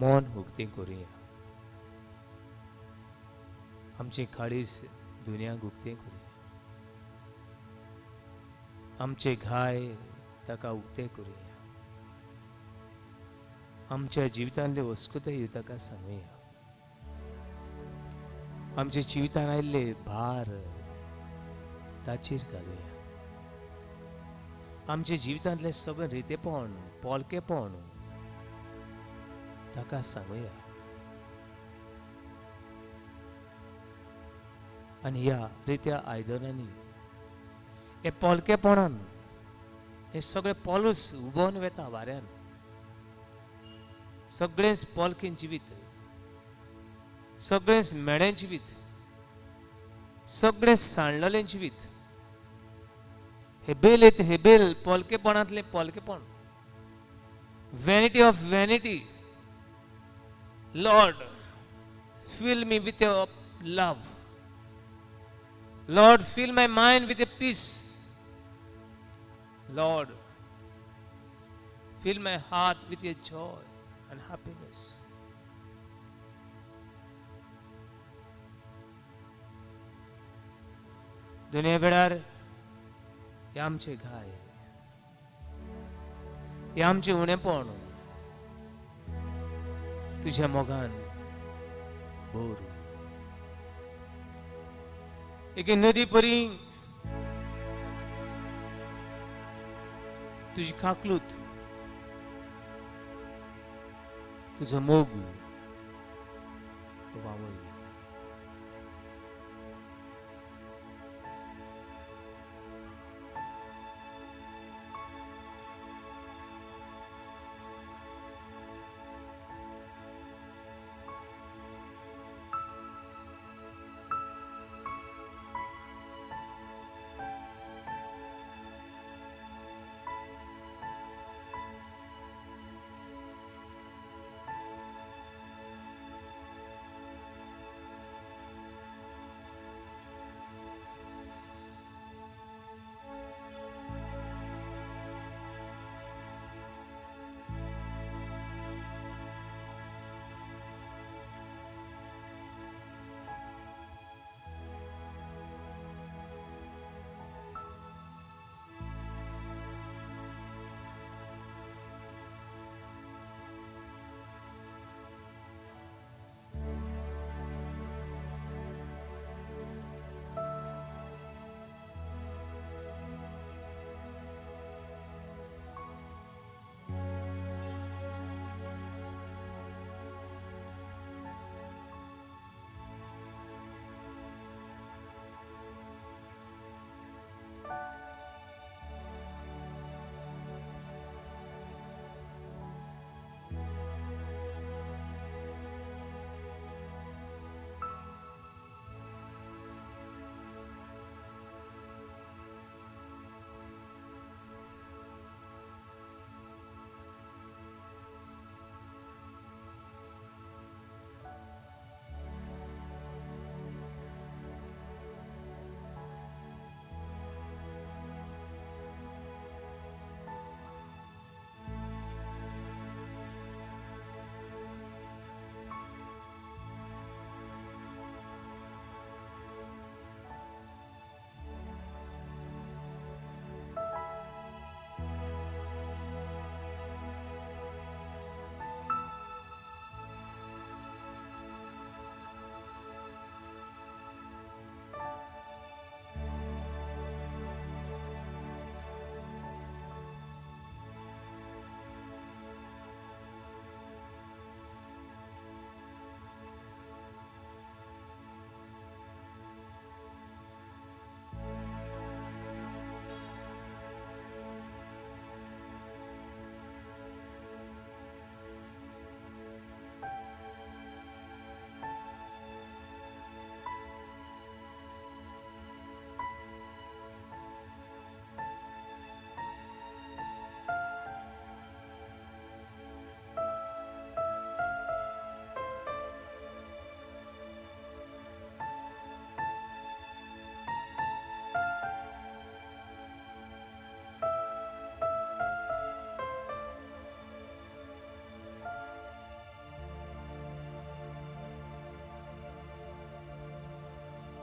मन उक्तें करुया. आमची काळीस दुनियाक उक्तें करुया. आमचे घाय ताका उक्तें करुया. आमच्या जिवितांतले वस्कुताय ताका सांगुया. आमच्या जिवितान आयिल्ले भार ताचेर घालुया. आमच्या जिवितांतले सगळे रितेपण पोलकेपण ताका सांगुया. आनी ह्या रित्या आयदनांनी हे पोलकेपणान हे सगळे पोलूस उबोवन वेता वाऱ्यान. सगळेंच पोलकें जिवीत, सगळेंच मेडें जिवीत, सगळें सांडलेलें जिवीत. हेबेल पोलकेपणांतलें पोलकेपण. Vanity of vanity. Lord, fill me with your love. Lord, fill my mind with your peace. Lord, fill my heart with your joy and happiness. दुनिया वेळार हे आमचे घाय, हे आमचे उणेपण तुझ्या मोगान बोर. एक नदी परी तुझी काकलूत, तुझं मोग व्हावं.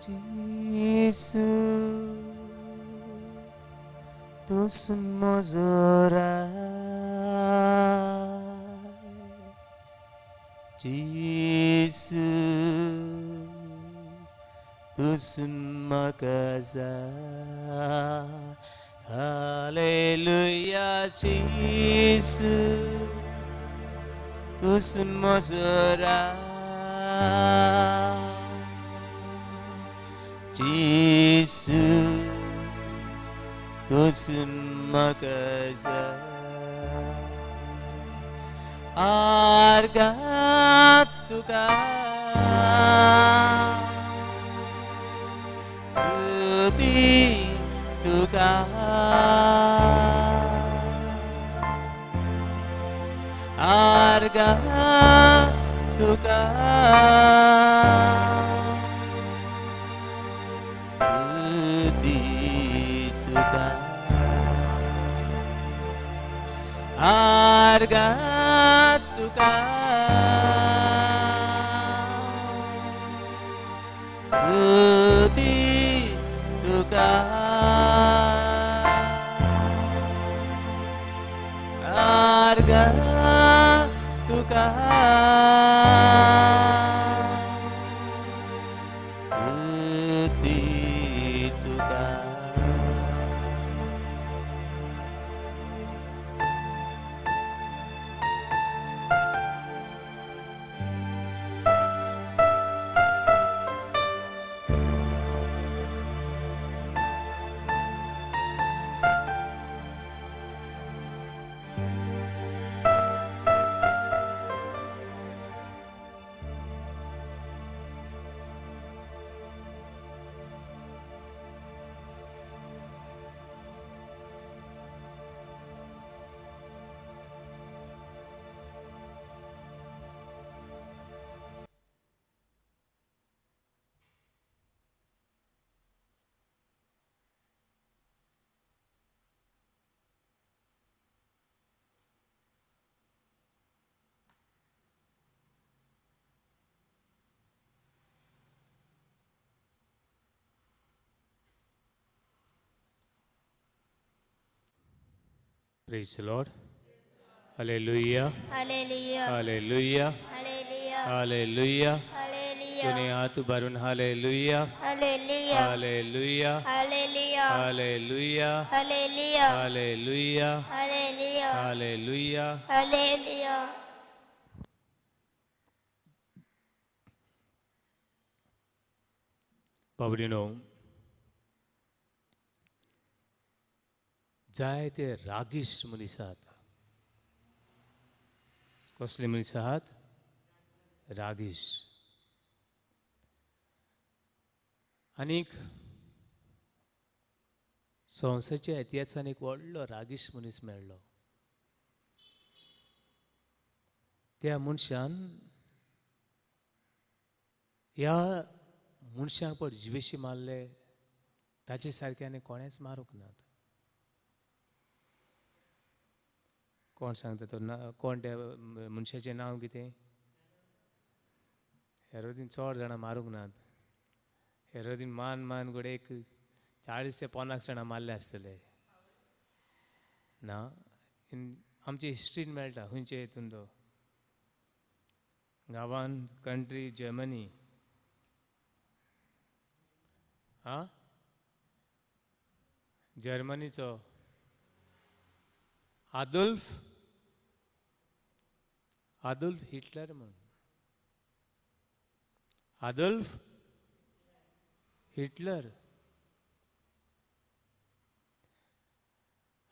Jesu tus mozorai Jesu tus makazai Hallelujah Jesu tus mozorai Jesu tus makazai Argatuka Stuti tuka Argatuka Stuti tuka Argatuka Stuti tuka Argatuka Stuti tuka Praise the Lord. Hallelujah. Hallelujah. Hallelujah. Hallelujah. Hallelujah. Hallelujah. दुनिया हाथ भरून Hallelujah. Hallelujah. Hallelujah. Hallelujah. Hallelujah. Hallelujah. Hallelujah. Hallelujah. Hallelujah. Hallelujah. बाबरीनो जाय ते रागिश मनीस आहात कसले मनीस आहात रागिश आनीक संवसाराच्या इतिहासान एक व्हडलो रागिश मनीस मेळ्ळो त्या मनशान ह्या मनशाक पड जिवेशी मारले ताचे सारके आनी कोणेच मारूंक नात कोण सांगता तो कोण त्या मनशाचें नांव कितें हेरोदीन चड जाणां मारूंक नात हेरोदीन मान घोडे एक 40 ते 50 जाणां मारले आसतले ना आमचे हिस्ट्रीन मेळटा खंयचे हितून तो गांवान कंट्री जर्मनी जर्मनीचो आदोल्फ हिटलर म्हण आदोल्फ हिटलर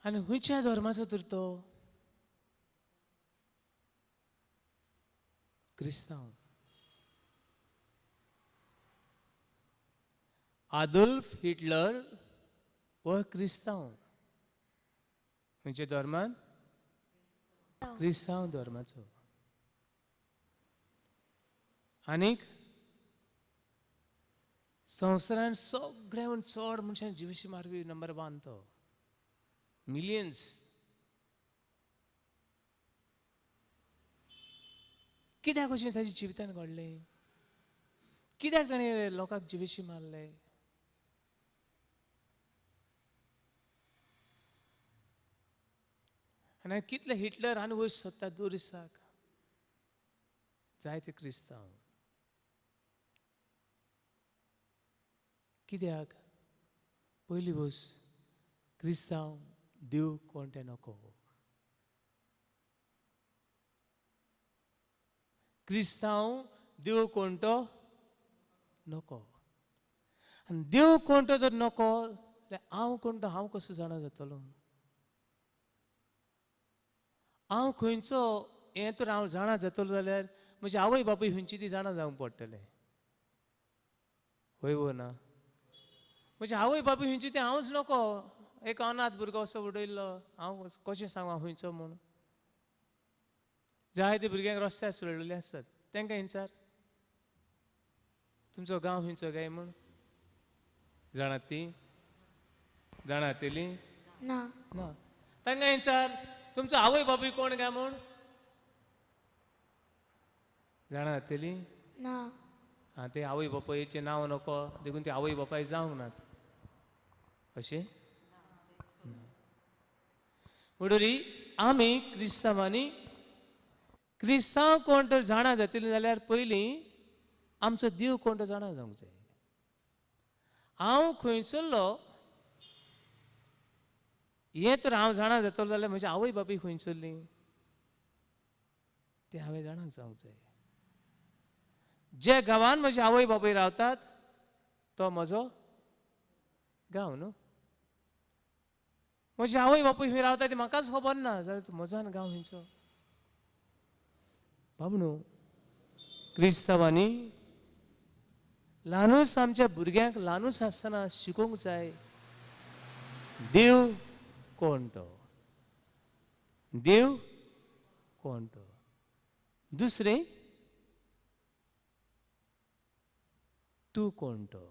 आनी खंयच्या धर्माचो तर तो क्रिस्तांव आदोल्फ हिटलर वो क्रिस्तांव खंयच्या धर्मान क्रिस्तांव धर्माचो आनीक संवसारान सगळ्यान चड मनशांक जिवेशी मारपी नंबर 1 तो मिलियन्स कित्याक अशें ताच्या जिवितान घडलें कित्याक ताणें लोकांक जिवेशी मारले? आनी कितले हिटलर आनी वयर सोदता दोन दिसाक जायते क्रिस्तांव. कित्याक? पयली वस क्रिस्तांव देव कोण तें नको. क्रिस्तांव देव कोण तो नको. आनी देव कोण तो जर नको जाल्यार हांव कोण तो हांव कसो जाणा जातलो? हांव खंयचो हें तर हांव जाणा जातलो जाल्यार म्हजी आवय बापूय खंयची ती जाणा जावंक पडटलें. वय वो ना? म्हजी आवय बापूय खंयची ती हांवच नको. एक अनाथ भुरगो असो उडयल्लो हांव कशें सांगू हांव खंयचो म्हूण? जायते भुरग्यांक रस्त्यार सोडलेले आसतात तांकां विचार तुमचो गांव खंयचो काय म्हूण? जाणात ती? जाणातली ना. ना. तांकां विचार तुमचो आवय बापूय कोण काय म्हूण? जाणातली ना. हां ते आवय बापायचें नांव नको देखून ते आवय बापाय जावंक नात अशें म्हणटरी आमी क्रिस्तांवांनी क्रिस्तांव कोण तर जाणा जातलीं जाल्यार पयलीं आमचो देव कोण तो जाणा जावंक जाय. हांव खंयसरलो हें तर हांव जाणा जातलो जाल्यार म्हजी आवय बापूय खंयसरलीं तें हांवें जाणा जावंक जाय. जे गांवांत म्हजे आवय बापूय रावतात तो म्हजो गांव न्हू. म्हजे आवय बापूय खंय रावता तें म्हाकाच खबर ना जाल्यार म्हजो गांव खंयचो? बाबणो क्रिस्तांवांनी ल्हानूच आमच्या भुरग्यांक ल्हानूच आसतना शिकोवंक जाय देव कोण तो. देव कोण तो. दुसरें तूं कोण तो.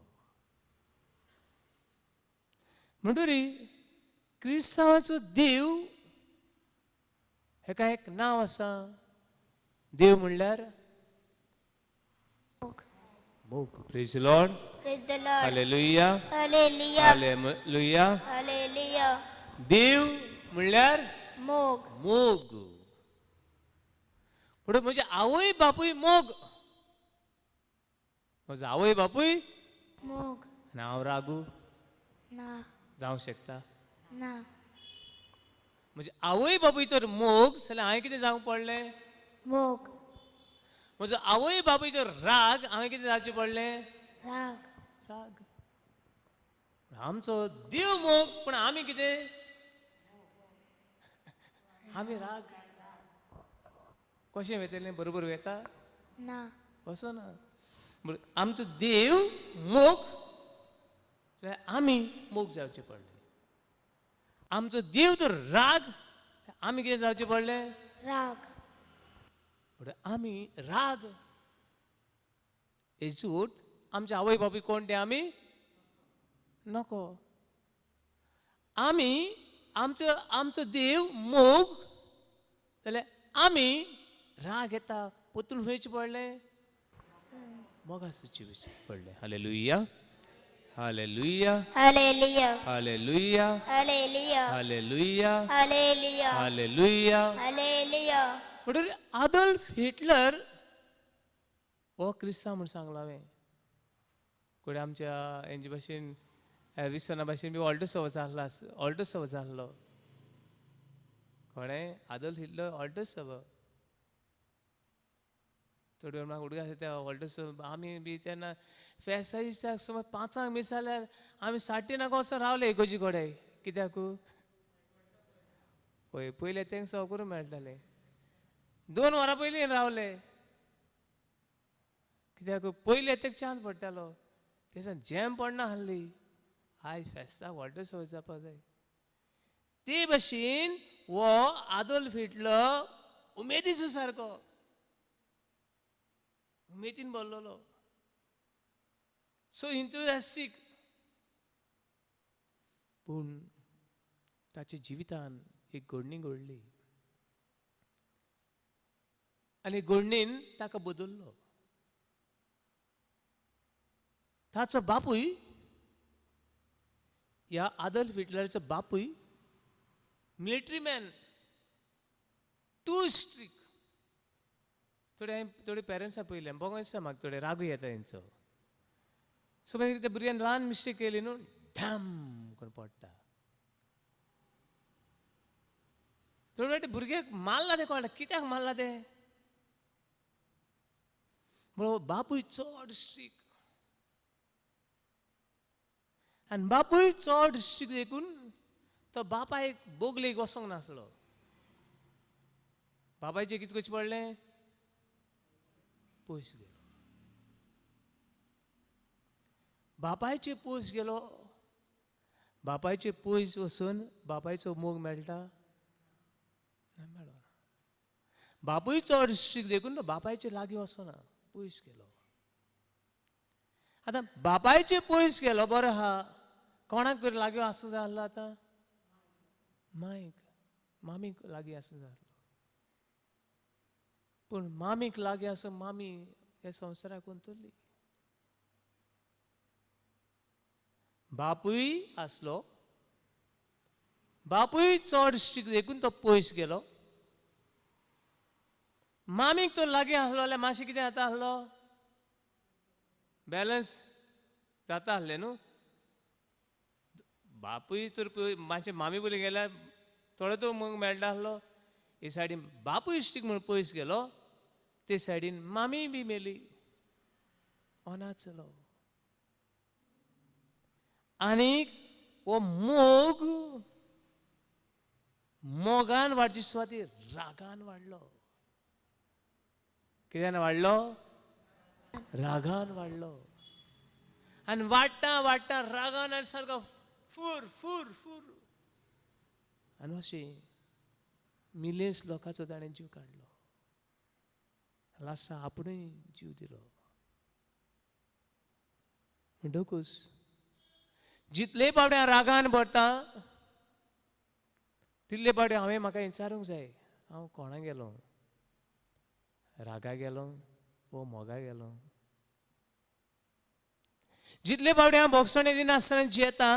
म्हणटरी क्रिस्तांवाचो देव हेका एक नांव आसा. देव म्हणल्यार मोग. Praise the Lord. Praise the Lord. Hallelujah. Hallelujah. Hallelujah. Hallelujah. देव म्हणल्यार मोग. मोग. म्हणून म्हजे आवय बापूय मोग. म्हजो आवय बापूय मोग. आनी हांव रागू ना. जावंक शकता? ना. म्हजे आवय बापूय तर मोग जाल्यार हांवें कितें जावंक पडलें? मोग. म्हजो आवय बापूय तर राग हांवें कितें जावचें पडलें? राग. राग. आमचो देव मोग पूण आमी कितें? आमी राग. कशें वेतलें? बरोबर वेता? ना. असो ना. आमचो देव मोग जाल्यार आमी मोग जावचें पडलें. आमचो देव तर राग आमी कितें जावचें पडलें? राग. आमी राग. हेजूट आमचे आवय बापूय कोण ते आमी नको. आमी आमचो देव मोग जाल्यार आमी राग येता पोतून वयचें पडलें मोगा सुची पडलें. Hallelujah. Hallelujah. Hallelujah. Hallelujah. Hallelujah. Hallelujah. Hallelujah. Hallelujah. Hallelujah. म्हणटरी Adolf Hitler हो क्रिस्तांव म्हूण सांगलो हांवें. कोणी आमच्या हेंचे भाशेन विसना भाशेन बी ऑल्टो सवो जाल्लो. कोणें? आदोल्फ हिटलर ऑल्टो सवो. थोडी वेळ म्हाका उडका त्या ऑल्टो सवो आमी बी तेन्ना फेस्ता दिसा समज 5 मिस जाल्यार आमी 7:30 असो रावले इगोर्जी कोडे. कित्याक? पळय पयलें तेंक सवो करूंक मेळटालें. 2 वरां पयलीं रावले. कित्याक पयलीं येतेक चान्स पडटालो. थंयसान जॅम पडना आहली. आयज फेस्ताक व्हडलो सवय जावपा जाय. ते भाशेन हो आदोल्फ हिटलर उमेदीचो सारको. उमेदीन भरलेलो. सो इंथुजियास्टीक. पूण ताच्या जिवितान एक घडणी घडली आनी घडणीन ताका बदल्लो. ताचो बापूय या आदल्फ हिटलरचो बापूय मिलिटरी मॅन टू स्ट्रिक थोडे पेरंट्सां पयलें बोगो दिसता म्हाका थोडे रागू येता तेंचो सो मागीर त्या भुरग्यान ल्हान मिस्टेक केली न्हू ढाम करून पडटा थोडे वाटी भुरग्याक मारला ते कळटा कित्याक मारला ते म्हणून बापूय चड स्ट्रिक आनी बापूय चड स्ट्रिक देखून तो बापायक बोगलेक वसोंक नासलो बापायचें कितें करचें पडलें पयस गेलो बापायचे पयस गेलो बापायचे पयस वचून बापायचो मोग मेळटा मेळना बापूय चड स्ट्रिक देखून तो बापायचे लागीं वचना पयस गेलो आतां बापायचे पयस गेलो बरो आहा कोणाक तरी लागीं आसूं जाय आसलो आतां मामीक लागीं आसूं जाय आसलो पूण मामीक लागीं आसूं मामी हे संवसाराक कोण तरली बापूय आसलो बापूय चड स्ट्रिक देखून तो पयस गेलो मामीक तो लागीं आसलो जाल्यार मातशें कितें जाता आसलो बॅलन्स जाता आसलें न्हू बापूय तर मातशें मामी बरी गेल्यार थोडो तो मग मेळटा आसलो हे सायडीन बापूय स्ट्रिक म्हणून पयस गेलो ते सायडीन मामी बी मेली अनाचलो आनीक हो मोग मोगान वाडची सुवाती रागान वाडलो कित्यान वाडलो रागान वाडलो आनी वाडटा वाडटा रागान आनी सारको फूर फूर फूर आनी अशें मिलियन्स लोकांचो ताणें जीव काडलो लास्टाक आपुणूय जीव दिलो म्हणटकूच जितले पावटी हांव रागान भरता तितले पावटी हांवें म्हाका विचारूंक जाय हांव कोणा गेलो रागा गेलो वो मोगा गेलो जितले फावटी हांव भोगसणे दिनासतना जियेता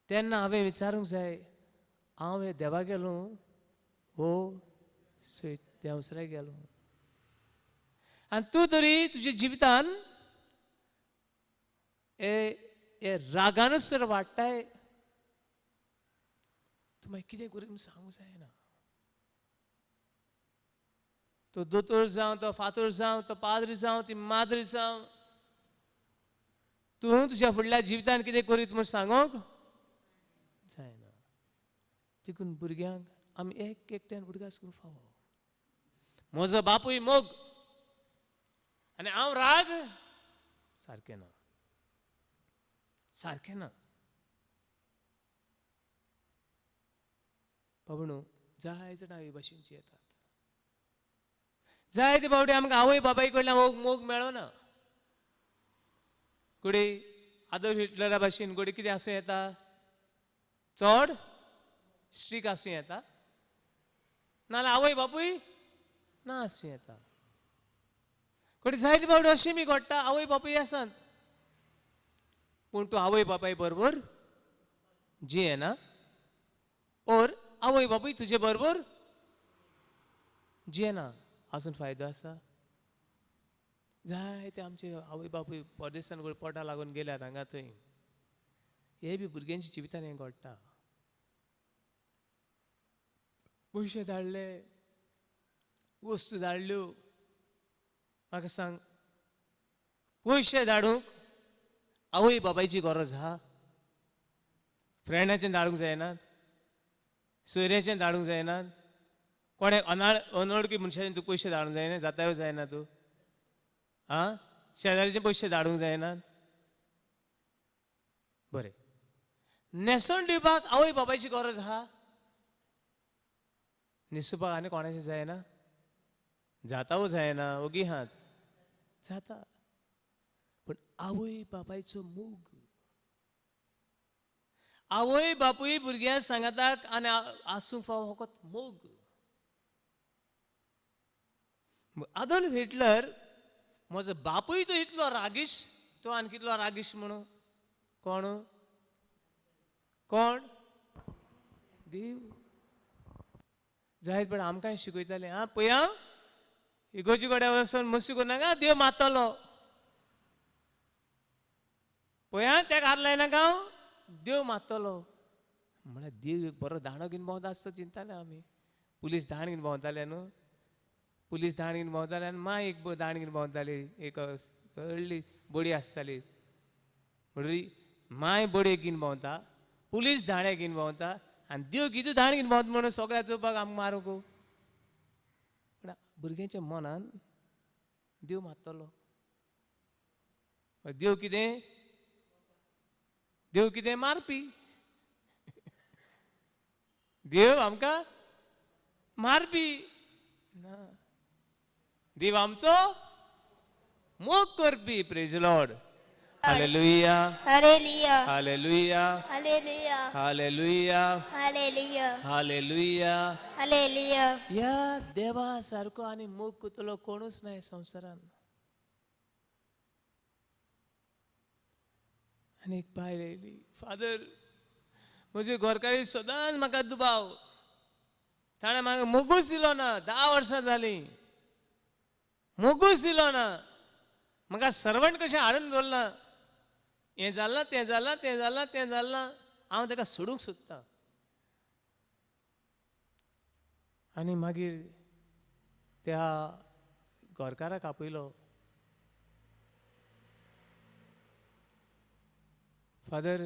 तेन्ना हांवें विचारूंक जाय हांव हे देवा गेलो वो देवसराक गेलो आनी तूं तरी तुज्या जिवितान हे रागानूच जर वाडटाय तूं मागीर कितें करूं म्हूण सांगूंक जायना तो दोतोर जावं तो फातर जावं तो पाद्री जावं ती माद्री जावं तूं तुज्या फुडल्या जिवितान कितें करीत म्हूण सांगोंक जायना देखून भुरग्यांक आमी एक एकट्यान उडगास करूंक फावो म्हजो बापूय मोग आनी हांव राग सारकें ना सारकें ना बाबूणू जाय जाणां हे भाशेन जियेतात जायते फावटी आमकां आवय बापाय कडल्यान मोग मेळना कोडे आदोल्फ हिटलरा भाशेन कोडे कितें आसूं येता चड स्ट्रीक आसूं येता नाल्यार आवय बापूय ना आसूं येता कोडे जायते फावटी अशें बी घडटा आवय बापूय आसात पूण तूं आवय बापाय बरोबर जियेना ओर आवय बापूय तुजे बरोबर जियेना आसून फायदो आसा जायते आमचे आवय बापूय परदेसान पोटा लागून गेल्यात हांगा थंय हे बी भुरग्यांच्या जिवितान हें घडटा पयशे धाडले वस्तू धाडल्यो म्हाका सांग पयशे धाडूंक आवय बापायची गरज आहा फ्रेंडाचें धाडूंक जायनात सोयऱ्याचें धाडूंक जायनात कोणें अनवळखी मनशाचें तूं पयशे धाडूंक जायना जाता जायना तूं आं शेजाऱ्याचे पयशे धाडूंक जायनात बरें न्हेसोवन दिवपाक आवय बापायची गरज आहा न्हेसोवपाक आनी कोणाचें जायना जाता वो जायना ओगी हात जाता पूण आवय बापायचो मोग आवय बापूय भुरग्यां सांगाताक आनी आसूंक फावो फकत मोग आदोल्फ हिटलर म्हजो बापूय तो इतलो रागीश तो आनी कितलो रागिश्ट म्हणून कोण कोण देव जायत पण आमकां शिकयताले आं पळय आं इगोजी कडेन वचून मस्ती करनाका देव मारतलो पळय आं तेका हात लायनाका देव मारतलो म्हळ्यार देव एक बरो दाणो घेवन भोंवता आसता चिंताले आमी पुलीस दाण घेवन भोंवताले न्हू पुलीस दाण घेवन भोंवताले आनी माय एक दाण घेवन भोंवताली एक व्हडली बडी आसताली म्हणटरी माय बडे घेवन भोंवता पुलीस दाणे घेवन भोंवता आनी देव कितें दाण घेवन भोंवता म्हणून सगळ्या चोवपाक आमकां मारूंक पूण भुरग्यांच्या मनान देव मारतलो देव कितें मारपी देव आमकां मारपी ना देव आमचो मोग करपी praise Lord hallelujah hallelujah hallelujah hallelujah hallelujah hallelujah hallelujah hallelujah या देवा सारको आनी मोग करतलो कोणूच नाही संवसारान आनी एक बायल येयली फादर म्हजी घरकाळी सदांच म्हाका दुबाव ताणें म्हाका मोगूच दिलो ना 10 वर्सां जालीं मोगूच दिलो ना म्हाका सर्वंट कशें हाडून दवरला हें जालां तें जालां तें जालां तें जालां हांव ताका सोडूंक सोदतां आनी मागीर त्या घरकाराक आपयलो फादर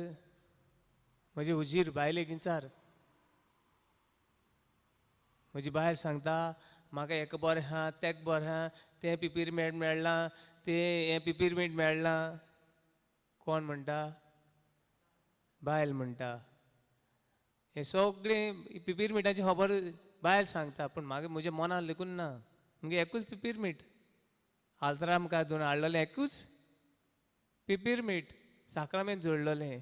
म्हजे उजीर बायलेक विचार म्हजी बायल सांगता म्हाका हेका बरें आहा तेका बरें आहा तें पिपिरमेंट मेळ्ळां तें हें पिपिरमेंट मेळ्ळां कोण म्हणटा बायल म्हणटा हे सगळें पिपिरमेंटाची खबर बायल सांगता पूण म्हाका म्हज्या मनान लेकून ना म्हणजे एकूच पिपिरमीट आल्तराम काय दोन हाडलेलें एकूच पिपिरमीट साक्रामेंत जोडलेलें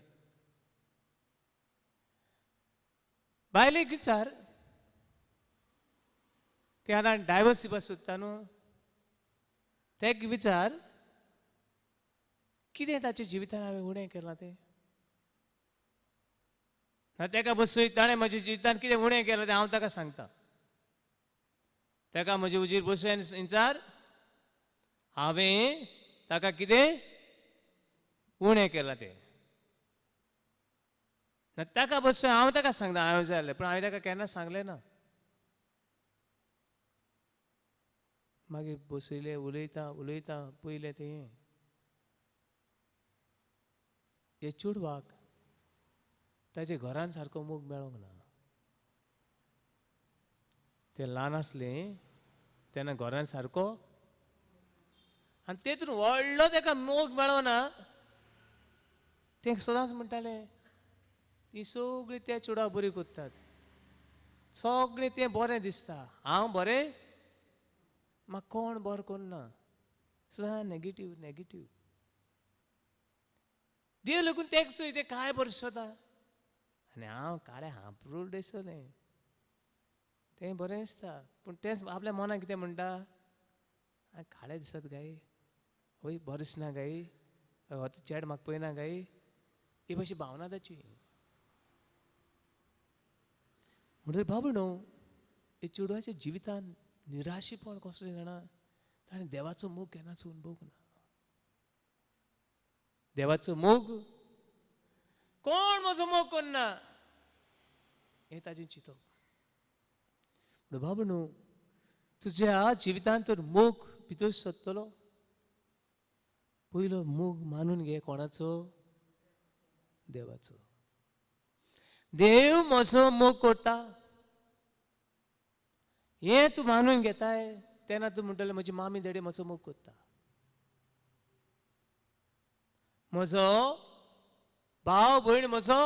बायलेक विचार ते आतां डायवर्स दिवपाक सोदता न्हू तेका विचार कितें ताच्या जिवितान हांवें उणें केलां तें तेका बसय ताणें म्हज्या जिवितान कितें उणें केलां तें हांव ताका सांगता ताका म्हजे उजीर बसय आनी विचार हांवें ताका कितें उणें केलां तें ताका बसय हांव ताका सांगता हांवें जालें पूण हांवें ताका केन्ना सांगलें ना मागीर बसयले उलयता उलयता पयलें तें हे चेडवाक ताच्या घरान सारको मोग मेळोंक ना तें ल्हान आसलें तेन्ना घरान सारको आनी तेतून व्हडलो ताका मोग मेळोना तें सदांच म्हणटालें ती सगळीं त्या चेडवाक बरी कोत्तात सगळें तें बरें दिसता हांव बरें म्हाका कोण बरें करना सदां नेगेटीव नेगेटीव देव लागून तेक चोय तें काय बरें सोदा आनी हांव काळें हांपरूड दिसलें तें बरें दिसता पूण तेंच आपल्या मनाक कितें म्हणटा काळें दिसत गाय वय बरें दिसना गाय हो चेड म्हाका पळयना गाय ही अशी भावना ताची म्हणटरी बाबू न्हू हे चेडवाच्या जिवितान निराशीपण कसलें जाणा ताणें देवाचो मोग केन्नाच अनुभव ना देवाचो मोग कोण म्हजो मोग करना हें ताजें चिंतप म्हणून बाबू न्हू तुज्या जिवितान तर मोग भितर सोदतलो पयलो मोग मानून घे कोणाचो देवाचो देव म्हजो मोग करता हें तूं मानून घेताय तेन्ना तूं म्हणटलें म्हजी मामी डॅडी म्हजो मोग करता म्हजो भाव भयण म्हजो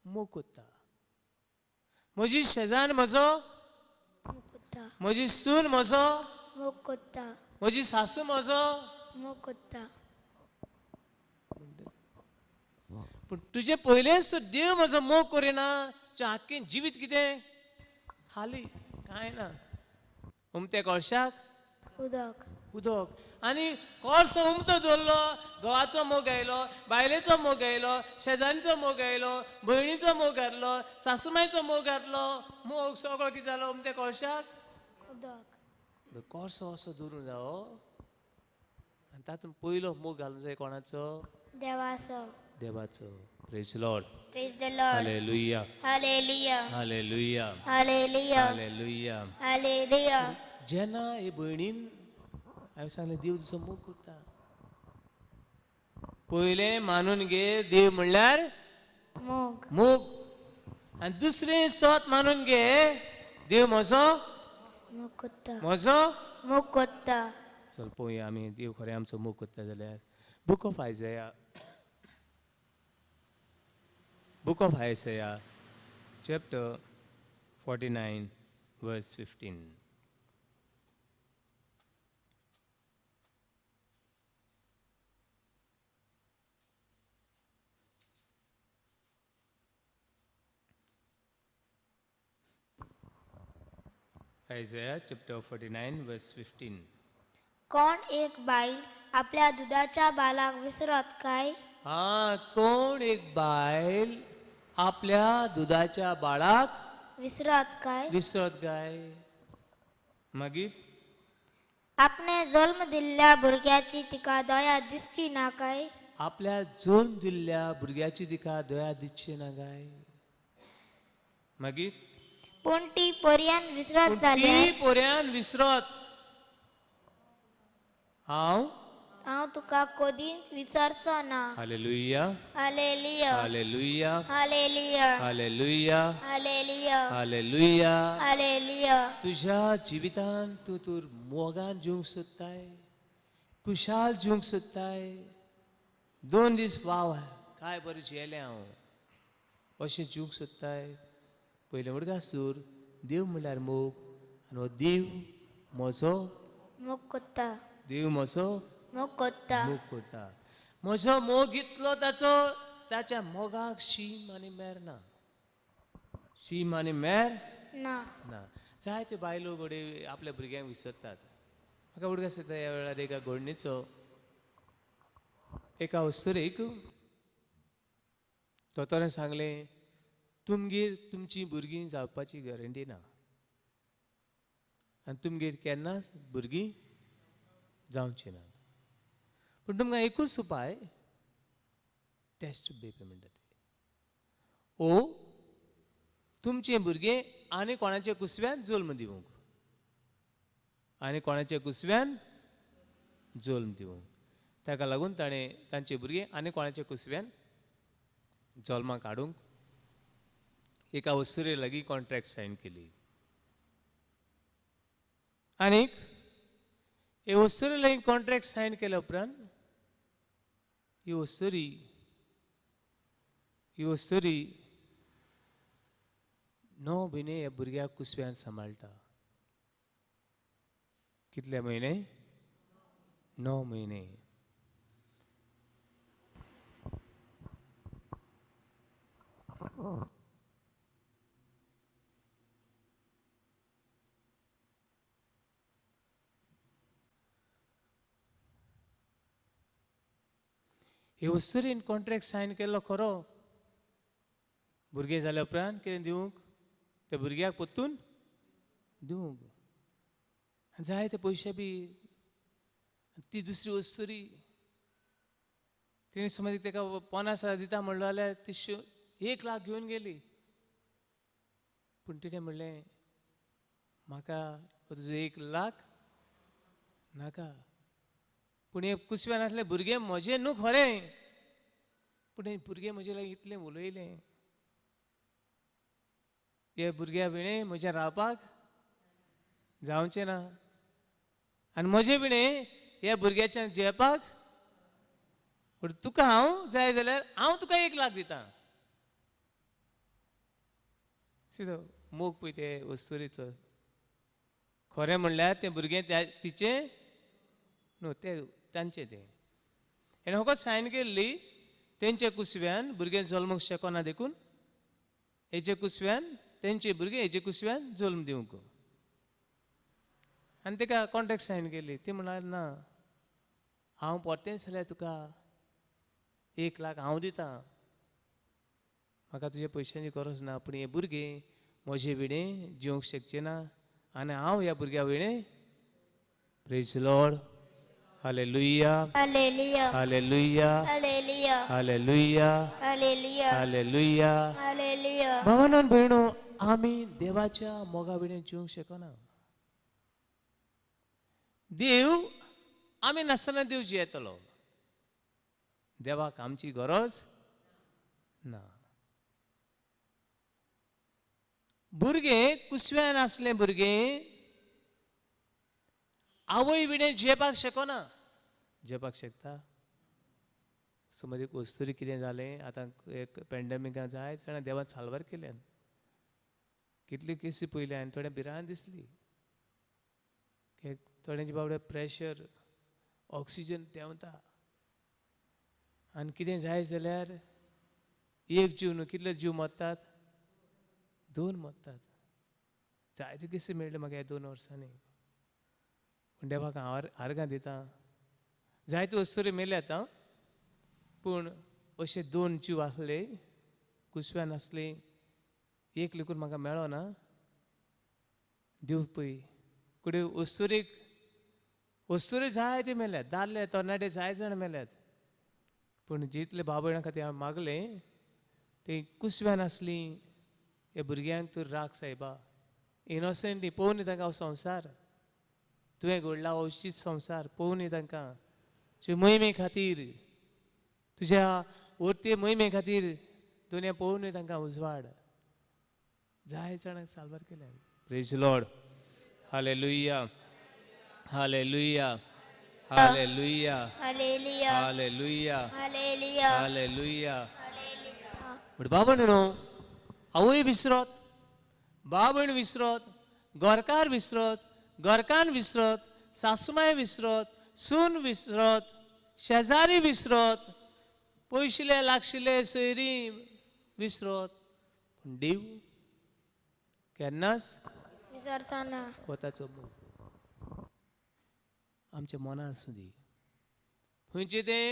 मोग करता म्हजी शेजान म्हजो मोग कोत्ता म्हजी सून म्हजो मोग कोत्ता म्हजी सासू म्हजो मोग कोत्ता पूण तुजें पयलेंच देव म्हजो मोग करिना तुजें आख्खें जिवीत कितें खाली कांय ना उमत्या कळशाक उदक उदक आनी कोर्सो उमतो दवरलो घोवाचो मोग आयलो बायलेचो मोग आयलो शेजारीचो मोग आयलो भयणीचो मोग घातलो सासूमायचो मोग घातलो मोग सगळो कितें जालो उमत्या कोळशाक उदक कोर्सो असो दवरूं जावो आनी तातूंत पयलो मोग घालूंक जाय कोणाचो देवाचो देवाचो praise Lord Praise the Lord. Hallelujah Hallelujah. Hallelujah Hallelujah. Hallelujah Hallelujah. जेन्ना हे भयणीन हांवें सांगलें देव तुजो मोग करता पयलें मानून घे देव म्हणल्यार मोग मोग आनी दुसरें स्वत मानून घे देव म्हजो मोग कोत्ता म्हजो मोग कोत्ता चल पळोवया आमी देव खरें आमचो मोग करता जाल्यार बूक ऑफ आयझया चॅप्टर 49 वर्स 15 Isaiah chapter 49 verse 15 कोण एक बायल आपल्या दुधाच्या बालाक विसरत काय कोण एक बायल आपल्या दुधाच्या बाळाक विसरत काय विसरत काय मागीर आपणे जल्म दिल्ल्या भुरग्याची तिका दया दिसची ना काय आपल्या जल्म दिल्ल्या भुरग्याची तिका दया दिसची ना काय मागीर पूण ती पर्यंत विसरत ती जाल्यार पोऱ्यान विसरत हांव हांव तुका कधीच विसरचो ना hallelujah hallelujah hallelujah hallelujah hallelujah hallelujah hallelujah hallelujah तुझ्या जिवितान तूं तर मोगान जिवंक सोदताय खुशाल जिवंक सोदताय 2 दीस वाव काय बरें जेलें हांव अशें जिवंक सोदताय पयलें उडगासूर देव म्हणल्यार मोग आनी हो देव म्हजो मोग कोत्ता देव म्हजो मोग कोत्ता मोग करता म्हजो मोग इतलो ताच्या मोगाक शीम आनी मेर ना शीम आनी मेर ना ना जायते बायलो घोडे आपल्या भुरग्यांक विसरतात म्हाका उडगास येता ह्या वेळार एका घोडणीचो एका वस्तुरेक दोतोरान सांगलें तुमगेर तुमची भुरगीं जावपाची गॅरंटी ना आनी तुमगेर केन्नाच भुरगीं जावची ना पूण तुमकां एकूच उपाय टेस्ट बेबी म्हणटा ते ओ तुमचें भुरगें आनी कोणाच्या कुसव्यान जल्म दिवंक आनी कोणाच्या कुसव्यान जल्म दिवंक ताका लागून ताणें तांचें भुरगें आनी कोणाच्या कुसव्यान जल्माक हाडूंक एका वस्तुरे लागीं कॉन्ट्रॅक्ट सायन केली आनीक हे वस्तुरे लागीं कॉन्ट्रॅक्ट सायन केल्या उपरांत ही वस्तुरी 9 म्हयने ह्या भुरग्याक कुसव्यान सांबाळटा कितले म्हयने 9 म्हयने हे वस्तुरीन कॉन्ट्रॅक्ट सायन केल्लो खरो भुरगें जाल्या उपरांत कितें दिवंक त्या भुरग्याक परतून दिवंक आनी जाय ते पयशे बी ती दुसरी वस्तुरी तिणें समज ताका 50,000 दिता म्हणलो जाल्यार ती 1 लाख घेवन गेली पूण तिणें म्हणलें म्हाका तुजो 1 लाख नाका पूण हे कुसव्यान आसले भुरगे म्हजें न्हू खरें पूण हे भुरगे म्हजे लागीं इतलें उलयलें हे भुरग्या विणें म्हजें रावपाक जावचें ना आनी म्हजे विणें ह्या भुरग्याच्या जेवपाक पूण तुका हांव जाय जाल्यार हांव तुका 1 लाख दितां सिदो मोग पळय ते वस्तुरीचो खरें म्हणल्यार तें भुरगें तिचें न्हू तें तांचें तें हेणें फकत सायन केल्ली तेंच्या कुसव्यान भुरगें जल्मूंक शकना देखून हेजे कुसव्यान तेंचे भुरगे हेजे कुसव्यान जल्म दिवंक आनी ताका कॉन्ट्रॅक्ट सायन केली ती म्हणाली ना हांव परतेंच जाल्यार तुका 1 लाख हांव दितां, म्हाका तुज्या पयशांची गरज ना, पूण हे भुरगे म्हजे विणें जिवंक शकचे ना आनी हांव ह्या भुरग्या विणें praise Lord hallelujah Hallelujah. Hallelujah Hallelujah. Hallelujah Hallelujah. Hallelujah. Hallelujah. भावांनो आनी भयणो, आमी देवाच्या मोगा विणें जिवंक शकना. देव आमी नासतना देव जियेतलो. देवाक आमची गरज ना. भुरगे कुसव्यान आसले भुरगे आवय विणें जेवपाक शकना. जेवपाक शकता? समज एक वस्तुरी कितें जालें, आतां एक पॅन्डेमिकान जायत जाणां देवान साल्वार केल्यान. कितल्यो केसी पयल्या आनी थोड्या भिरांत दिसली. थोड्यांचे बाबडे प्रेशर, ऑक्सिजन देंवता. आनी कितें जाय जाल्यार एक जीव न्हू, कितले जीव मरतात? 2 मरतात. जायत्यो केसी मेळ्ळ्यो म्हाका ह्या 2 वर्सांनी. पूण देवाक हांव आर्गां दितां. जायत्यो वस्तुरी मेल्यात आं, पूण अशे 2 जीव आसले, कुसव्यान आसले, एक लेकून म्हाका मेळ्ळो ना. देव पळय फुडें वस्तुरी जायते मेल्यात, दादले तरणाटे जायते जाण मेल्यात. पूण जितले भाव भयणां खातीर हांवें मागलें ते कुसव्यान आसली. हे भुरग्यांक तूं राख सायबा, इनोसंटली पळोवन न्ही तांकां हो संवसार, तुवें घडला हो उशीत संवसार पळोवन न्ही तांकां. तुजे मोहिमे खातीर, तुज्या वर्ते मोहिमे खातीर दुनिया पळोवन न्ही तांकां उजवाड. जाय जाणांक साल्वार केल्या. Praise Lord hallelujah hallelujah hallelujah Hallelujah. Hallelujah Hallelujah. Hallelujah. Hallelujah. पण बाबा न्हू, आवय विसरत, भाव भयण विसरत, घरकार विसरत, घरकान विसरत, सासूमाय विसरत, सून विसरत, शेजारी विसरत, पयशिले लागशिले सोयरी विसरत. पूण देव केन्नाच विसरताना वताचो मोग आमच्या मनात आसूं दी. खंयचे तें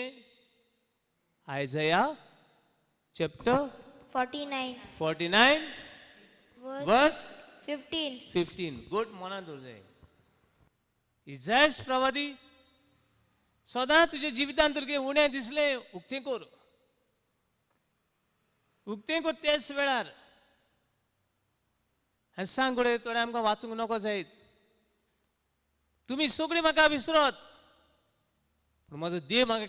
आयजया चॅप्टर 49 वर्स 15. 15. गोट मनात दवर जाय. इजायस प्रवादी सदां तुज्या जिवितांत तुका उणें दिसलें, उक्तें कर. उक्तें कर तेच वेळार. आनी सांग घोडे थोडे आमकां वाचूंक नको जायत. तुमी सगळीं म्हाका विसरत, पूण म्हजो देव म्हाका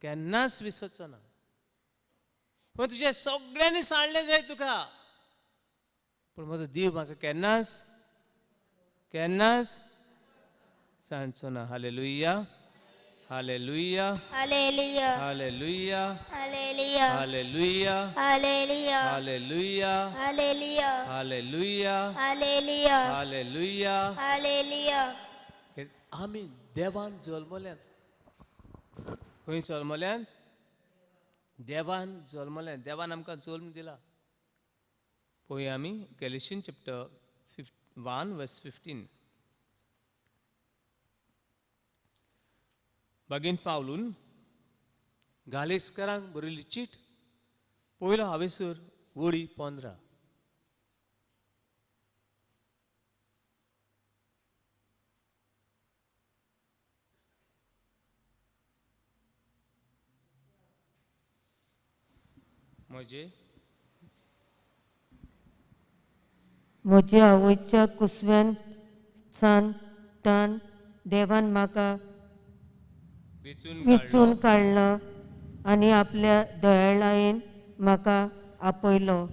केन्नाच विसरचो ना. पूण तुजें सगळ्यांनी सांडलें जाय तुका, पूण म्हजो देव म्हाका केन्नाच सांडचो ना. Hallelujah hallelujah Hallelujah. Hallelujah Hallelujah. Hallelujah Hallelujah. Hallelujah Hallelujah. Hallelujah Hallelujah. Hallelujah. Hallelujah. आमी देवान जल्मल्यात. खंय जल्मल्यात? देवान जल्मल्यात. देवान आमकां जल्म दिला. पळय आमी गॅलिशियन चॅप्टर 1 वर्स 15. बागेन पावलून गालेस्करांक बरयली चीट, पयलो हावेसर वळी 15. म्हज्या आवयच्या कुसव्यान सांतान देवान म्हाका वेंचून काडलो आनी आपल्या दयाळायेन म्हाका आपयलो.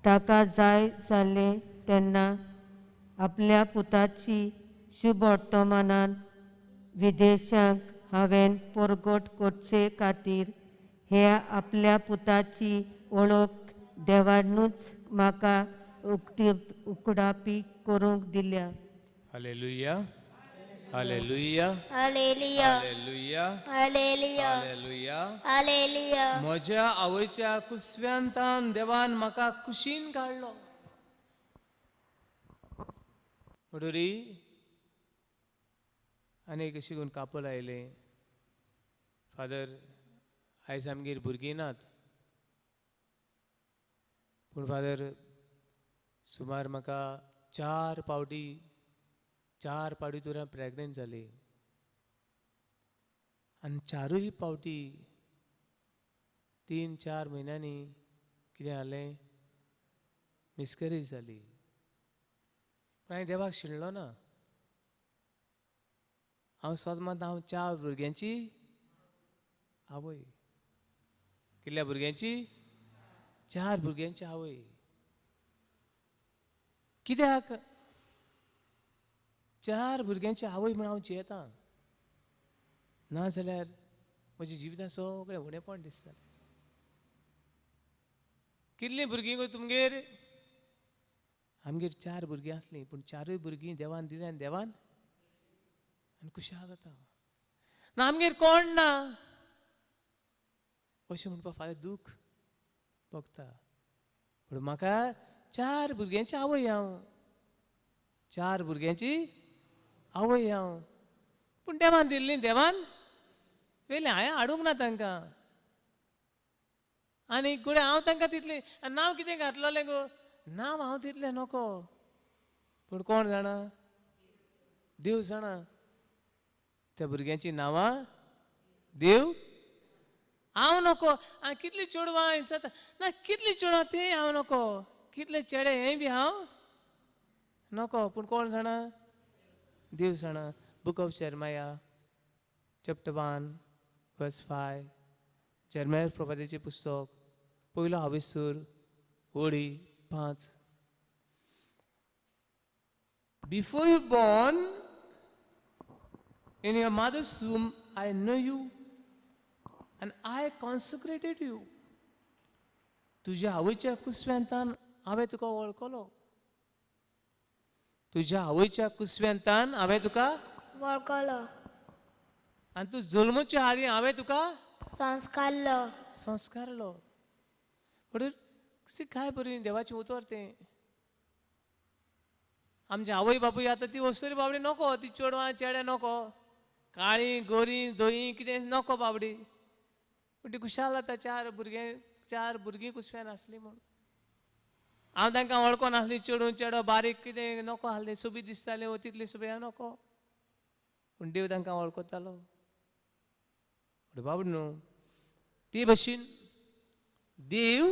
ताका जाय जालें तेन्ना आपल्या पुताची शुभ वर्तमानान विदेशांक हांवें परगट करचे खातीर हे आपल्या पुताची वळख देवानूच म्हाका उकडापी करूंक दिल्या. Hallelujah hallelujah Hallelujah. Hallelujah Hallelujah. Hallelujah. Hallelujah. म्हज्या आवयच्या कुसव्यांतान देवान म्हाका कुशीन काडलो. म्हणटरी आनी कशी करून कापोल आयले फादर आयज आमगेर भुरगीं नात पूण फादर सुमार म्हाका 4 पावटी तुरा प्रेग्नंट जाली आनी 4य पावटी 3-4 म्हयन्यांनी कितें जालें मिसकॅरेज जाली पूण हांवें देवाक शिणलो ना हांव सोदमात हांव 4 भुरग्यांची आवय कितल्या भुरग्यांची 4 भुरग्यांची आवय कित्याक 4 भुरग्यांची आवय म्हण हांव जियेतां ना जाल्यार म्हज्या जिवितांत सगळें उणेपण दिसतालें कितलीं भुरगीं गो तुमगेर आमगेर 4 भुरगीं आसलीं पूण 4य भुरगीं देवान दिलीं आनी देवान आनी खुशाल जाता ना आमगेर कोण ना अशें म्हणपाक फाल्यां दूख भोगता पूण म्हाका 4 भुरग्यांची आवय हांव 4 भुरग्यांची आवय हांव पूण देवान दिल्लीं देवान वेलें हांवें हाडूंक ना तांकां आनी फुडें हांव तांकां तितलें नांव कितें घातलोलें गो नांव हांव तितलें नोको पूण कोण जाणा देव जाणा त्या भुरग्यांची नांवां देव हांव नोको कितलीं चेडवां जाता ना कितलीं चेडवां तें हांव नोको कितले चेडे हें बी हांव नोको पूण कोण जाणा देव जाणा बूक ऑफ जर्माया चॅप्टर 1 वर्स 5 जर्माया प्रोफेटाचें पुस्तक पयलो हावेसूर ओळी 5 Before you born in your mother's womb I know you and I consecrated you तुज्या आवयच्या कुसव्यांतान हांवें तुका वळखलो तुज्या आवयच्या कुसव्यांतान हांवें तुका वळखलो आनी तूं जल्मच्या आदीं हांवें तुका संस्कारलो म्हणून काय बरी देवाचें उतर तें आमचे आवय बापूय आतां ती वस्तरी बाबडी नको ती चेडवां चेडे नको काळी गोरी धोयी कितें नको बाबडी पूण ती खुशाल जाता 4 भुरगीं कुसव्यान आसलीं म्हूण हांव तांकां वळखोन आसली चेडूं चेडो बारीक कितें नको आसलें सोबीत दिसतालें तितली सोबी नको पूण देव तांकां वळखतालो पूण बाबडी न्हू ते भाशेन देव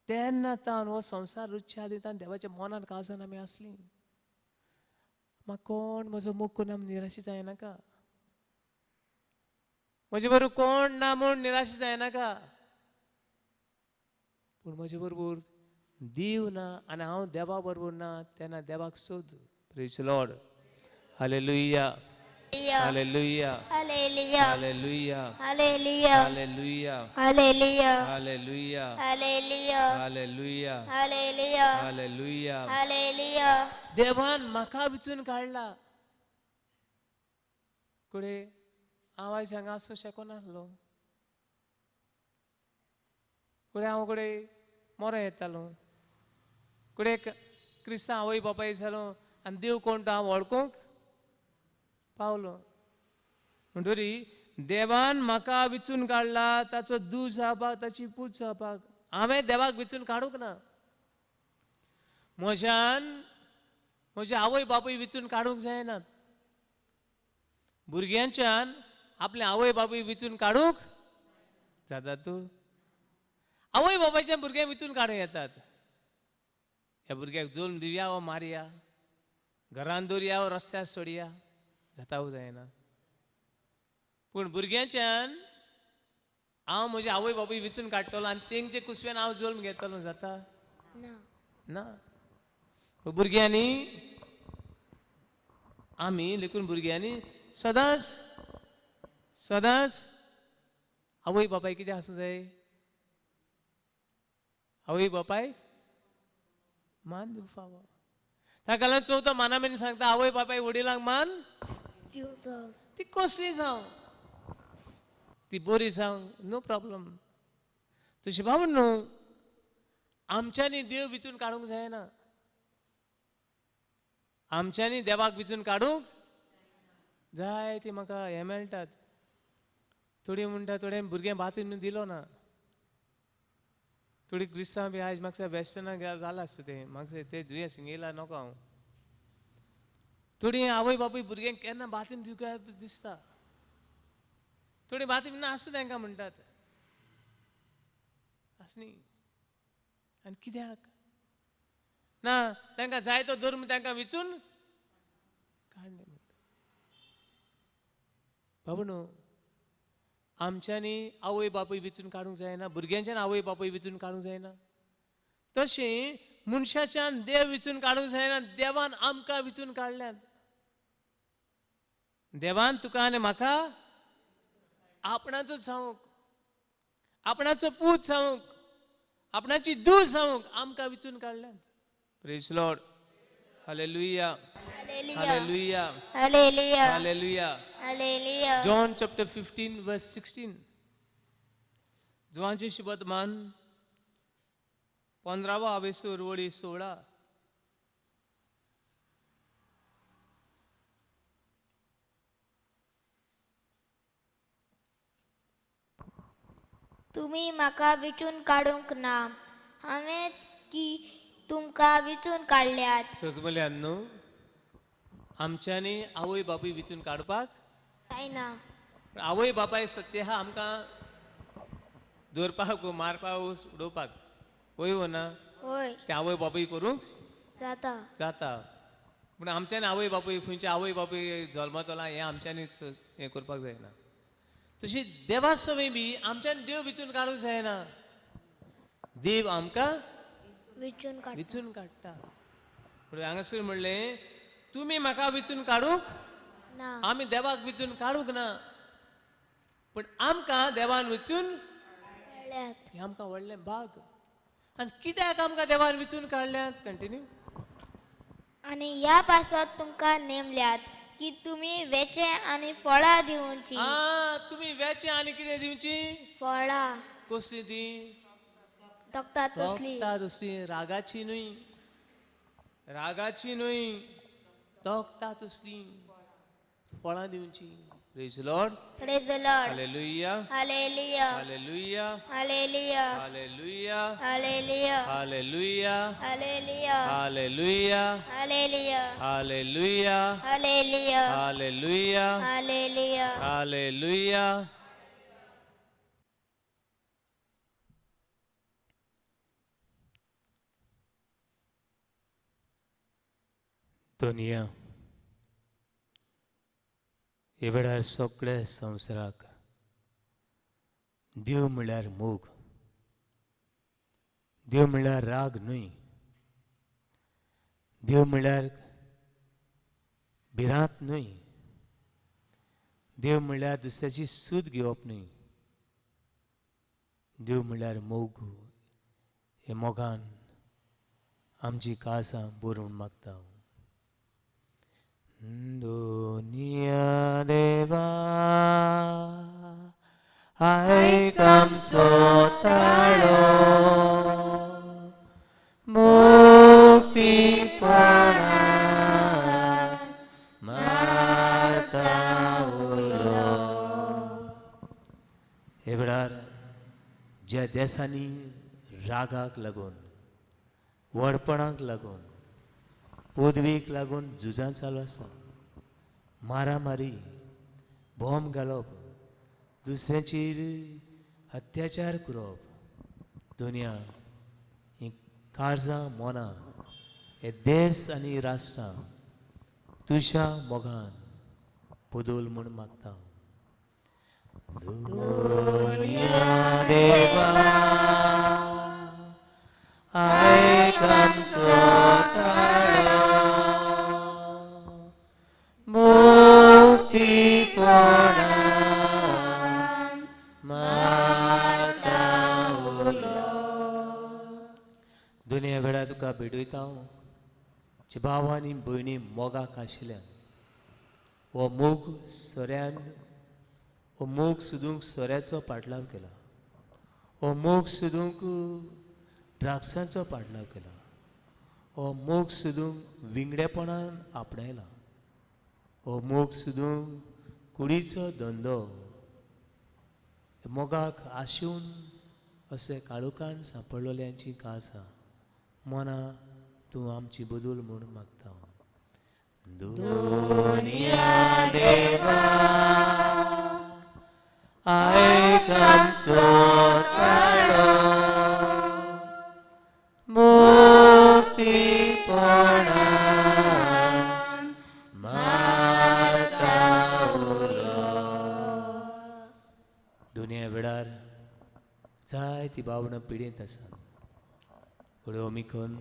तेन्ना तावन हो संवसार रुचच्या आदीं देवाच्या मनान काळजान आमी आसलीं म्हाका कोण म्हजो मोग करून आमी निराशी जायनाका म्हजे बरोबर कोण ना म्हूण निराशी जायनाका पूण म्हजे बरोबर देव ना आनी हांव देवा बरोबर ना तेन्ना देवाक सोद praise the Lord hallelujah Hallelujah. Hallelujah. Hallelujah. Hallelujah. Hallelujah. Hallelujah. Hallelujah. Hallelujah. Hallelujah. Hallelujah. Hallelujah. Hallelujah. देवान म्हाका विचून काडला कुडे हांव आयज हांगा आसूं शकनासलो कुडे हांव कुडे मोरो येतालो कुडे क्रिस्तांव आवय बापाय जालो आनी देव कोण तो हांव वळखूंक पावलो म्हणटरी देवान म्हाका विचून काडला ताचो दूज जावपाक ताची पूज जावपाक हांवें देवाक विचून काडूंक ना म्हज्या आवय बापूय विचून काडूंक जायनात भुरग्यांच्यान आपले आवय बापूय विचून काडूंक जाता तूं आवय बापायच्या भुरग्यांक विचून काडूं येतात ह्या भुरग्याक जल्म दिवया वा मारया घरान दवरया वा रस्त्यार सोडया जाता जायना पूण भुरग्यांच्यान हांव म्हजे आवय बापूय विचून काडटलो आनी तेंचे कुसव्यान हांव जल्म घेतलो जाता ना भुरग्यांनी आमी देखून भुरग्यांनी सदांच आवय बापाय कितें आसूं जाय आवय बापाय मान दिवं फावो ताका लागून चवथो माना मेरेन सांगता आवय बापाय वडिलांक मान ती कसली जावं ती बरी जावं नो प्रॉब्लम तशी भावून न्हू आमच्यांनी देव विचून काडूंक जायना आमच्यांनी देवाक विचून काडूंक जाय ती म्हाका हे मेळटात. थोडी म्हणटा थोडे भुरगे बातीन दिलो ना. थोडी क्रिस्तांव बी आयज म्हाका वेस्टर्नाक जाला आसता ते म्हाका ते दुयें सिंगेला नको हांव. थोडी आवय बापूय भुरग्यांक केन्ना बातीन दिवका दिसता. थोडी बातीन ना आसूं तांकां म्हणटात. आसनी आनी कित्याक ना तांकां जाय तो धर्म तांकां विचून काडले म्हणटा. बाबू न्हू आमच्यांनी आवय बापूय विचून काडूंक जायना. भुरग्यांच्यान आवय बापूय विचून काडूंक जायना. तशें मनशाच्यान देव विचून काडूंक जायना. देवान आमकां विचून काडल्यात. देवान तुका आनी म्हाका आपणाचो जावंक आपणाचो पूत जावंक आपणाची धूव जावंक आमकां विचून काडल्यात. Praise Lord. Hallelujah hallelujah hallelujah hallelujah. Hallelujah. John chapter 15 verse 16. जुवांचे शुभवर्तमान 15वा आवेसूर वळी 16. तुम्ही म्हाका विचून काडूंक ना. हांवें की तुमकां विचून काडल्यात. सजमल्यान न्हू आमच्यांनी आवय बापूय विचून काडपाक जायना. आवय बापाय सत्य आहा आमकां दवरपाक मारपाक उडोवपाक वय ना. होय ते आवय बापूय करूंक जाता. जाता. पूण आमच्यानी आवय बापूय खंयचे आवय बापूय जल्मतला हें आमच्यांनीच हें करपाक जायना. तशी देवा सवय बी आमच्यान देव विचून काडूंक जायना. देव आमकां विचून काड. विचून काडटा. पूण हांगासर म्हणलें तुमी म्हाका विचून काडूंक ना. आमी देवाक विचून काडूंक ना. पूण आमकां देवान विचून काडल्यात. हें आमकां व्हडलें भाग. आनी कित्याक आमकां देवान विचून काडल्यात कंटिन्यू. आनी ह्या पासत तुमकां नेमल्यात की तुमी वेचे आनी फळां दिवची. तुमी वेचे आनी कितें दिवची. फळां कसली ती तकतात तसली. तसली रागाची न्हय. रागाची न्हय तोखता तसली फळां दिवची. Praise Lord. Praise the Lord. Hallelujah hallelujah hallelujah hallelujah hallelujah hallelujah hallelujah hallelujah hallelujah hallelujah hallelujah hallelujah hallelujah hallelujah. Hallelujah. दुनिया हे वेळार सगळ्या संवसाराक देव म्हळ्यार मोग. देव म्हळ्यार राग न्हय. देव म्हळ्यार भिरांत न्हय. देव म्हळ्यार दुसऱ्याची सूद घेवप न्हय. देव म्हळ्यार मोग. हे मोगान आमची काळजां बरोवन मागता हांव. दुनिया देवा आयक आमचो ताळो मुक्तीपणान मारता उलो. हे वेळार ज्या देशांनी रागाक लागून वडपणाक लागून पदवेक लागून झुजां चालू आसा. मारामारी बॉम्ब घालप दुसऱ्याचेर अत्याचार करप. दुनिया ही काळजां मोना हे देश आनी राष्ट्रां तुज्या मोगान बदल म्हूण मागता. दुनिया देवा आयक आमचो ताळो मुक्तीपणान मारता उलो. दुनिया वेळा तुका भेटयता हांव जे भाव आनी भयणी मोगाक आशिल्ल्यान हो मोग सोऱ्यान हो मोग सोदूंक सोऱ्याचो पाटलाव केला. हो मोग सोदूंक ड्रग्सांचो पाटलाव केला. हो मोग सोदूंक विंगडेपणान आपणायला. हो मोग सोदूंक कुडीचो धंदो मोगाक आशून अशें काळोखान सांपडलेल्यांची काळजां मना तूं आमची बदल म्हूण मागता. दुनिया देवा आयक आमचो ताळो मुक्तीपणान मारता उलो. दुनिया वेळार जायती भावना पिडेत आसात. Omicron,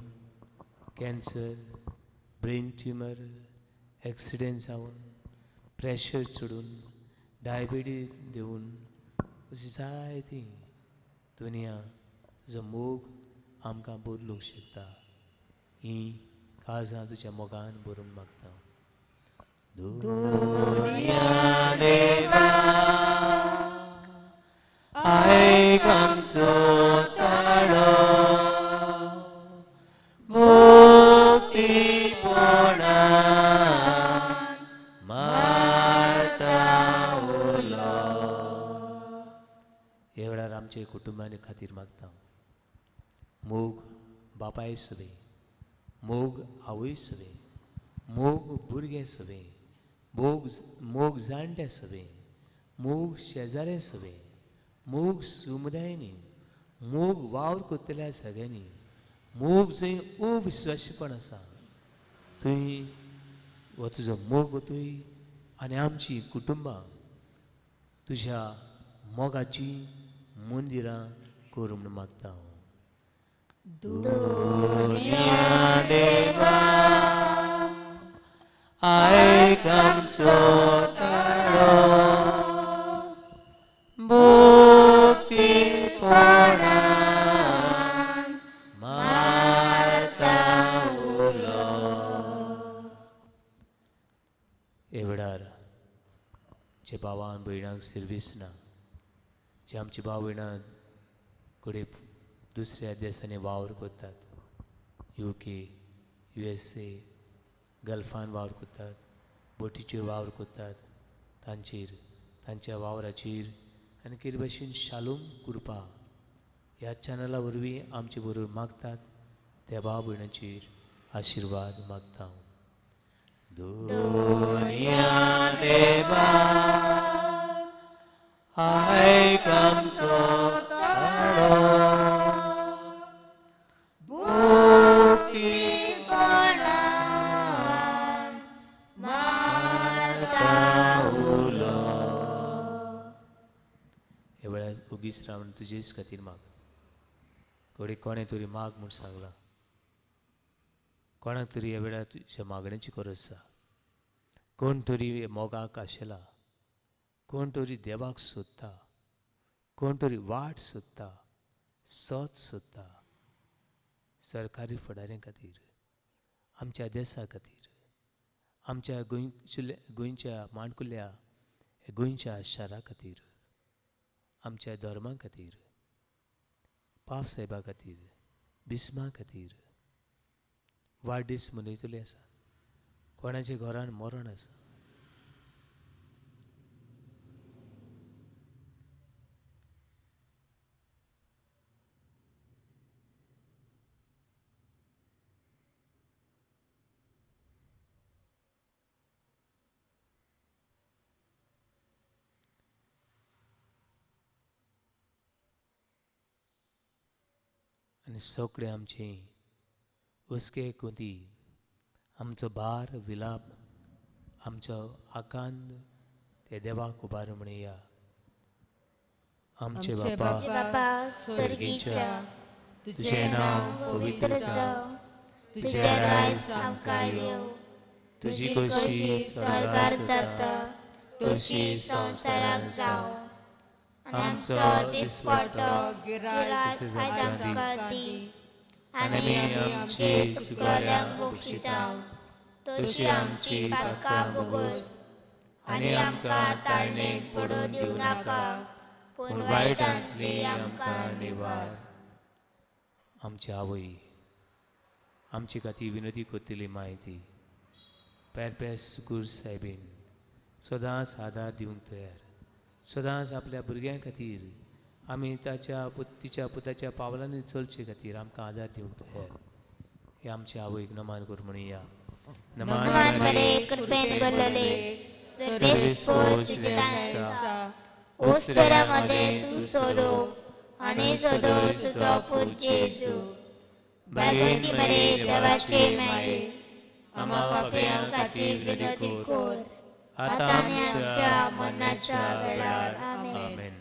cancer, brain tumour, accident जावन प्रेशर चडून डायबिटीज देऊन अशी जायती दुनिया तुजो मोग आमकां बदलूंक शकता. ही काळजां तुज्या मोगान भरूंक मागता. दुनिया देवा आयक आमचो ताळो मुक्तीपणान मारता उलो. हे वेळार आमचे कुटुंबाने खातीर मागता. मोग बापाय सवे, मोग आवय सवे, मोग भुरगे सवे, मोग जाणटे सवे, मोग शेजारे सवे, मोग समुदायांनी, मोग वावर करतल्या सगळ्यांनी, मोग जंय अविश्वासीपण आसा थंय हो तुजो मोग वतूय आनी आमची कुटुंबां तुज्या मोगाची मंदिरां करूं म्हूण मागता. दुनिया देवा आयक आमचो ताळो मुक्तीपणान मारता उलो. हे वेळार जे भावान भयणांक सर्वीस ना, जे आमची भाव भयणां कडेन दुसऱ्या देशांनी वावर करतात, UK, USA, गल्फान वावर करतात, बोटीचेर वावर करतात, तांच्या वावराचेर आनी कितें भाशेन शालूम करपा ह्या चॅनला वरवीं आमचे बरोबर मागतात त्या भाव भयणांचेर आशिर्वाद मागता. दुनिया देवा आयक आमचो ताळो मुक्तीपणान मारता उलो. हे वेळार ओगीच रावन तुजेच खातीर माग. कोणें तरी माग म्हूण सांगलां. कोणाक तरी ह्या वेळार तुज्या मागण्याची गरज आसा. कोण तरी मोगाक आशेला, कोण तरी देवाक सोदता, कोण तरी वाट सोदता, सोच सोदता. सरकारी फुडाऱ्यां खातीर, आमच्या देशा खातीर, आमच्या गोंयच्या माणकुल्या गोंयच्या शारा खातीर, आमच्या धर्मा खातीर, पाप साहेबा खातीर, बिस्मा खातीर वाडदीस मनयतले आसा. कोणाच्या घरान मरण आसा. आनी सगळे आमचे उसके कोदी आमचो भार विलाप आमचो आकांत ते देवाक उबार म्हणया. आमचे बापा स्वर्गीच्या तुझे नाव पवित्र जावं, तुझे राज आमकां येवं, तुजी कशी स्वर्गार जाता तशी संवसारांत जावं. आमचो दिसपट्टो गिरायक आयज आमकां दी, आनी आमची चुकलोल्यांक बक्षिता तशी आमची पातकां भोगोस, आनी आमकां ताळणेक पडूं दिवं नाका, पूण वायटांतली आमकां निवार. आमची आवय, आमची खातीर विनंती करतली माहिती पेरपेस गुर सायबीन सदांच आदार दिवंक तयार सदांच आपल्या भुरग्यां खातीर आमी तिच्या पुताच्या पावलांनी चलचे खातीर आमकां आदार दिवंक तयार हे आमचे आवयक नमान कर म्हणुया नमान बरे कृपेन भरलेले सर्वेस पोच तितांसा ओस्पेरामध्ये तू सोडो आणि सोडो तुझो पूत जेजू भगवंती मरे देवाचे माये आम्हा पाप्यां खातीर विनंती कर आता आमच्या मरणाच्या वेळार आमेन.